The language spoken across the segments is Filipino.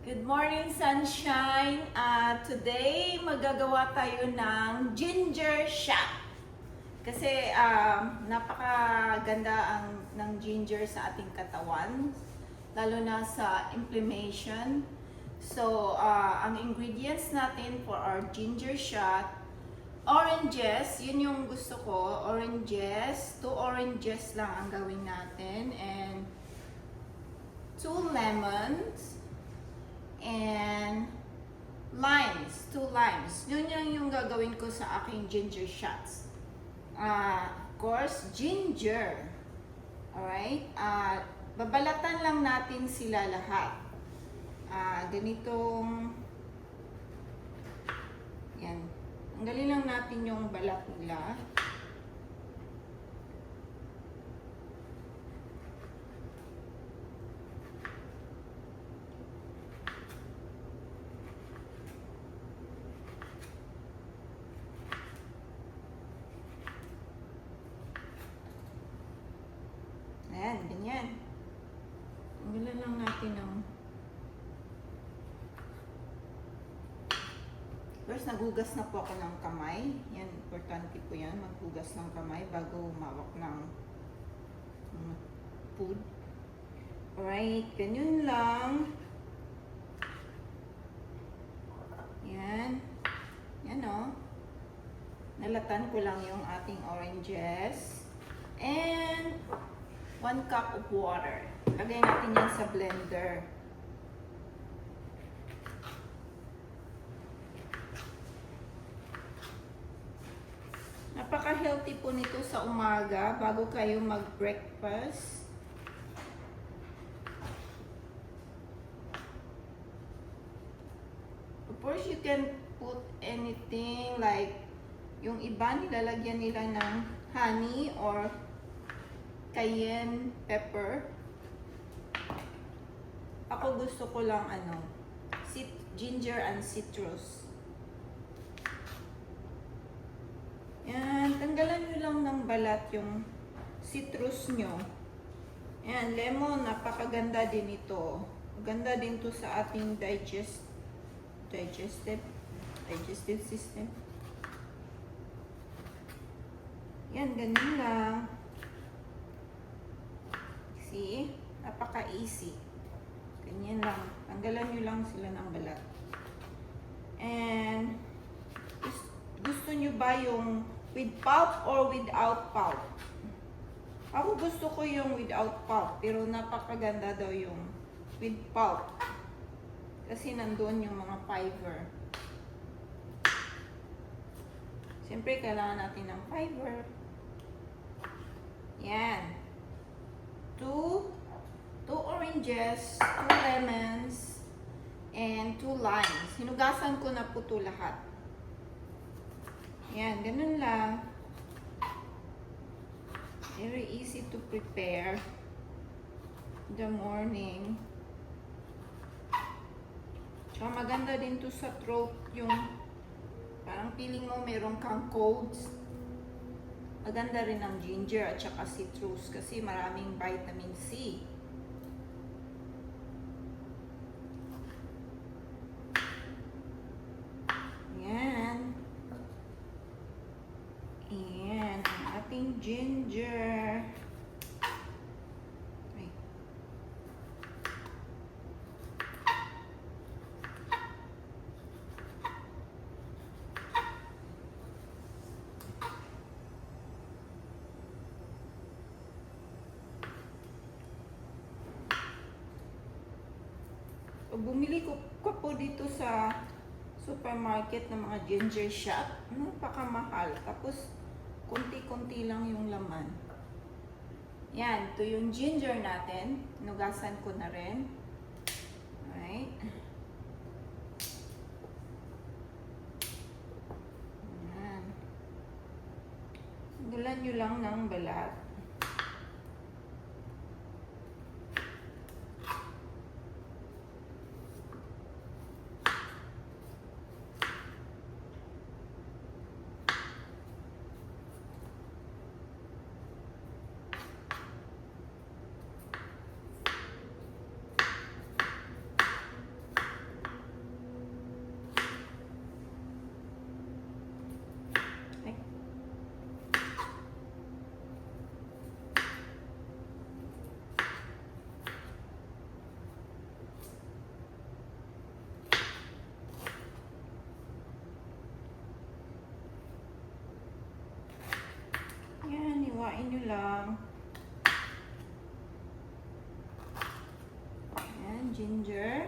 Good morning, sunshine! Today, magagawa tayo ng ginger shot. Kasi napakaganda ng ginger sa ating katawan, lalo na sa inflammation. So, ang ingredients natin for our ginger shot, oranges, yun yung gusto ko, oranges, 2 oranges lang ang gawin natin, and 2 lemons, and limes, 2 limes. Yun yung gagawin ko sa aking ginger shots. Of course, ginger. Alright? Babalatan lang natin sila lahat. Ganitong, yan. Tanggalin lang natin yung balat nila. Ayan, ganyan. Tanggalan lang natin ng... First, nagugas na po ako ng kamay. Yan, importante po yan. Maghugas ng kamay bago humawak ng food. Alright, ganyan lang. Yan. Yan o. Nalatan ko lang yung ating oranges. And 1 cup of water. Lagay natin yan sa blender. Napaka-healthy po nito sa umaga bago kayo mag-breakfast. Of course, you can put anything like yung iba nilalagyan nila ng honey or cayenne pepper. Ako gusto ko lang ginger and citrus. Yan, tanggalan nyo lang ng balat yung citrus nyo. Yan, lemon, napakaganda din ito. Maganda din to sa ating digestive system. Yan, ganun lang. See? Napaka-easy. Ganyan lang. Tanggalan nyo lang sila ng balat. And gusto nyo ba yung with pulp or without pulp? Ako gusto ko yung without pulp, pero napakaganda daw yung with pulp. Kasi nandoon yung mga fiber. Siyempre, kailangan natin ng fiber. Yan. 2 oranges, 2 lemons, and 2 limes. Hinugasan ko na po ito lahat. Yan, ganun lang. Very easy to prepare in the morning. Tsaka maganda din to sa throat, yung parang feeling mo meron kang colds. Maganda rin ang ginger at saka citrus kasi maraming vitamin C. Yan. Ayan, ang ating ginger. Ay. Bumili ko po dito sa supermarket ng mga ginger shot. Napakamahal. Tapos, kunti-kunti lang yung laman. Yan, ito yung ginger natin. Nugasan ko na rin. Alright. Yan. Gulan nyo lang ng balat. nyo lang. Ayan, ginger.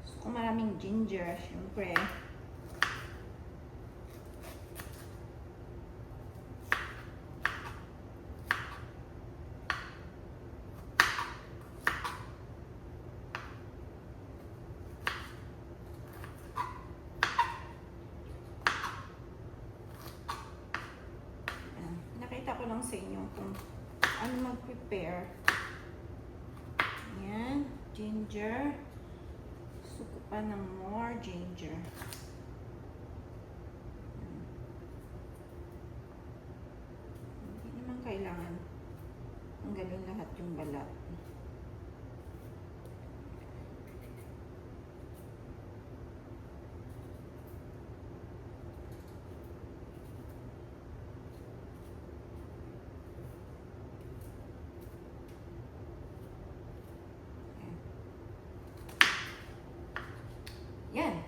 Gusto ko maraming ginger, syempre. Nakita ko lang sa inyo kung ano mag-prepare. Ayan, ginger. Gusto ko pa ng more ginger. Hindi naman kailangan tanggalin lahat yung balat. Yan.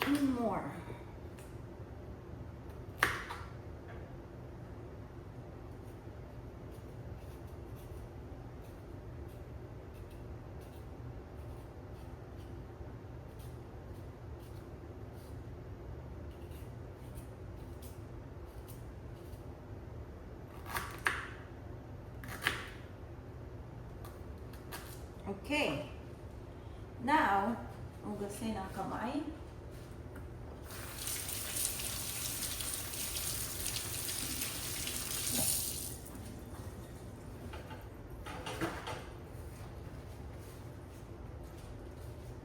And more. Okay. Now, hugasin ang kamay.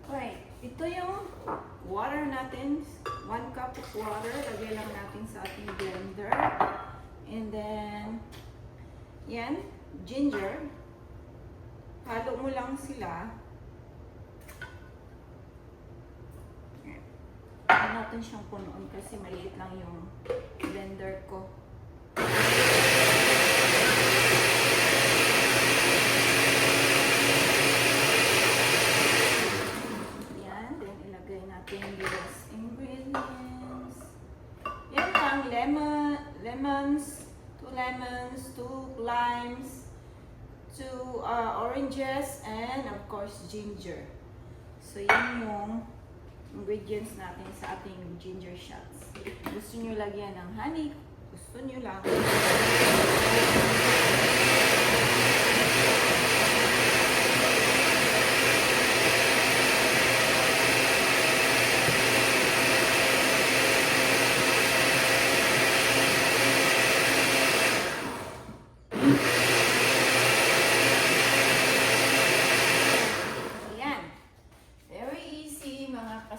Right. Ito yung water natin. 1 cup of water. Lagay lang natin sa ating blender. And then, yan, ginger. Halo mo lang sila. Huwag natin siyang punuan kasi maliit lang yung blender ko. Yan. Then, ilagay natin yung ingredients. Yan lang. Lemons, 2 lemons, 2 limes, 2 oranges, and of course, ginger. So, yan yung ingredients natin sa ating ginger shots. Gusto nyo lagyan ng honey, gusto nyo lang.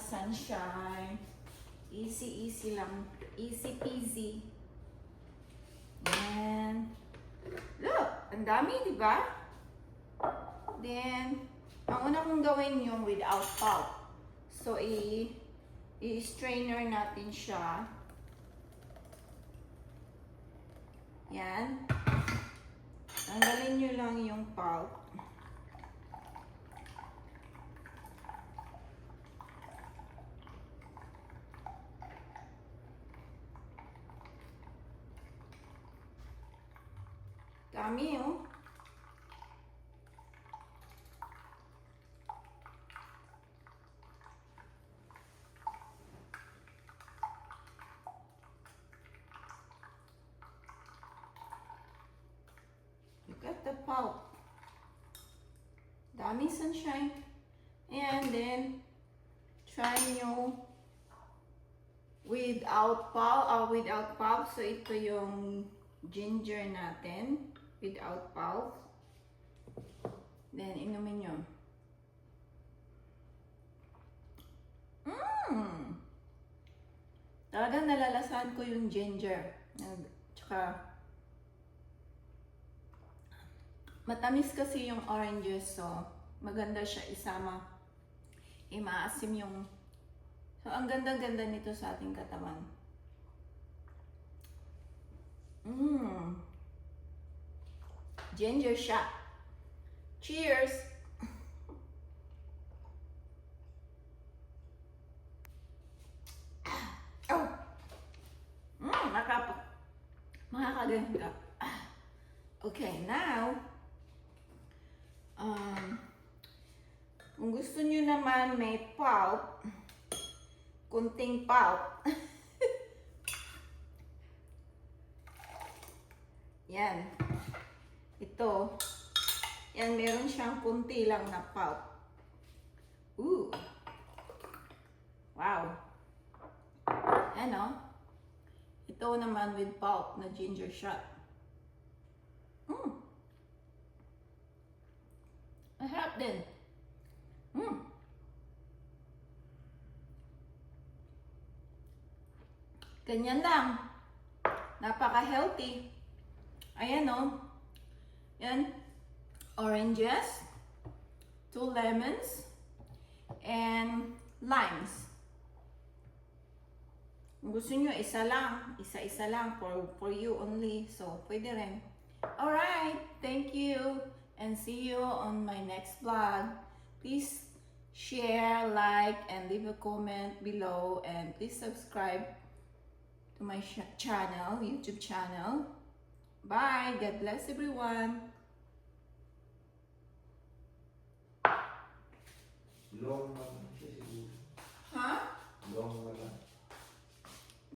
Sunshine. Easy lang. Easy peasy. And look, ang dami, di ba? Then, ang una kong gawin yung without pulp. So, i-strainer natin siya. Yan. Tanggalin nyo lang yung pulp. Dami, oh. Look at the pulp. Dami, sunshine. And then, try nyo without pulp. So, ito yung ginger natin. Without pulp. Then, inumin nyo. Talagang nalalasahan ko yung ginger. Tsaka, matamis kasi yung oranges. So, maganda siya isama. Maasim yung... So, ang ganda-ganda nito sa ating katawan. Ginger shot. Cheers! Oh! ganda. Okay, now, kung gusto nyo naman may pulp, kunting pulp. Yan. Ito. Yan, meron siyang kunti lang na pulp. Ooh. Wow. Ano? Ito naman with pulp na ginger shot. Masarap din. Ganyan lang. Napaka-healthy. Ayan o. Yan. Oranges. 2 lemons. And limes. Kung gusto nyo, isa lang. Isa-isa lang for you only. So, pwede rin. Alright. Thank you. And see you on my next vlog. Please share, like, and leave a comment below. And please subscribe to my channel, YouTube channel. Bye. God bless everyone. Long naman siya siguro. Huh? Long naman.